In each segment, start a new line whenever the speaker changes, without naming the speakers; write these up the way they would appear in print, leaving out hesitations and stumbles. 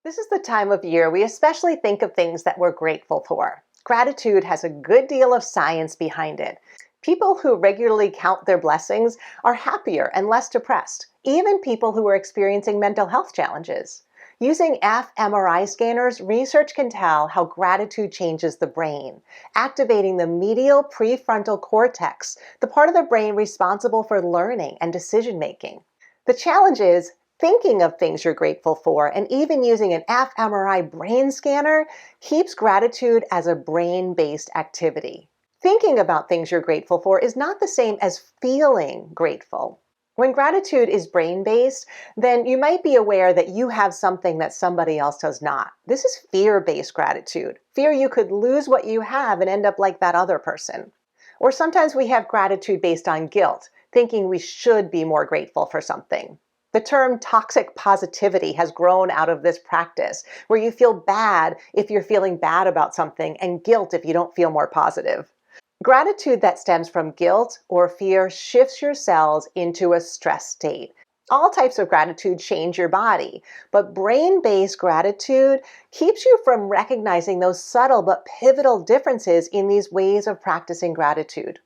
This is the time of year we especially think of things that we're grateful for. Gratitude has a good deal of science behind it. People who regularly count their blessings are happier and less depressed, even people who are experiencing mental health challenges. Using fMRI scanners, research can tell how gratitude changes the brain, activating the medial prefrontal cortex, the part of the brain responsible for learning and decision making. The challenge is thinking of things you're grateful for and even using an fMRI brain scanner keeps gratitude as a brain-based activity. Thinking about things you're grateful for is not the same as feeling grateful. When gratitude is brain-based, then you might be aware that you have something that somebody else does not. This is fear-based gratitude. Fear you could lose what you have and end up like that other person. Or sometimes we have gratitude based on guilt, thinking we should be more grateful for something. The term toxic positivity has grown out of this practice, where you feel bad if you're feeling bad about something and guilt if you don't feel more positive. Gratitude that stems from guilt or fear shifts your cells into a stress state. All types of gratitude change your body, but brain-based gratitude keeps you from recognizing those subtle but pivotal differences in these ways of practicing gratitude.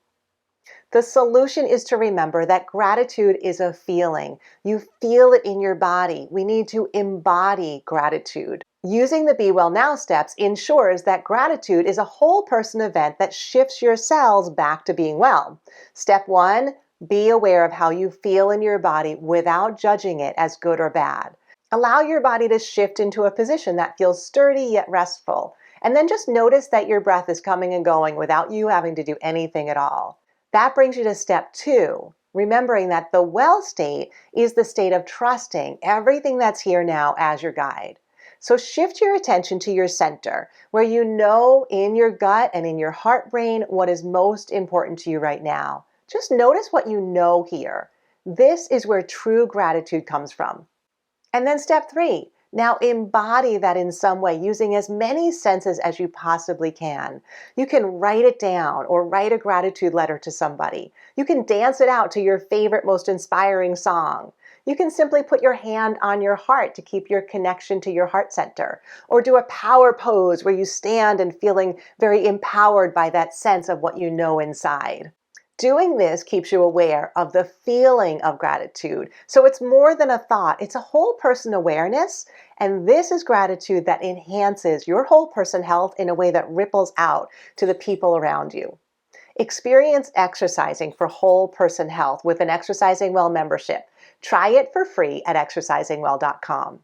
The solution is to remember that gratitude is a feeling. You feel it in your body. We need to embody gratitude. Using the Be Well Now steps ensures that gratitude is a whole person event that shifts your cells back to being well. Step 1, be aware of how you feel in your body without judging it as good or bad. Allow your body to shift into a position that feels sturdy yet restful. And then just notice that your breath is coming and going without you having to do anything at all. That brings you to step 2, remembering that the well state is the state of trusting everything that's here now as your guide. So shift your attention to your center, where you know in your gut and in your heart brain what is most important to you right now. Just notice what you know here. This is where true gratitude comes from. And then step 3, now embody that in some way using as many senses as you possibly can. You can write it down or write a gratitude letter to somebody. You can dance it out to your favorite, most inspiring song. You can simply put your hand on your heart to keep your connection to your heart center, or do a power pose where you stand and feeling very empowered by that sense of what you know inside. Doing this keeps you aware of the feeling of gratitude. So it's more than a thought, it's a whole person awareness. And this is gratitude that enhances your whole person health in a way that ripples out to the people around you. Experience exercising for whole person health with an Exercising Well membership. Try it for free at exercisingwell.com.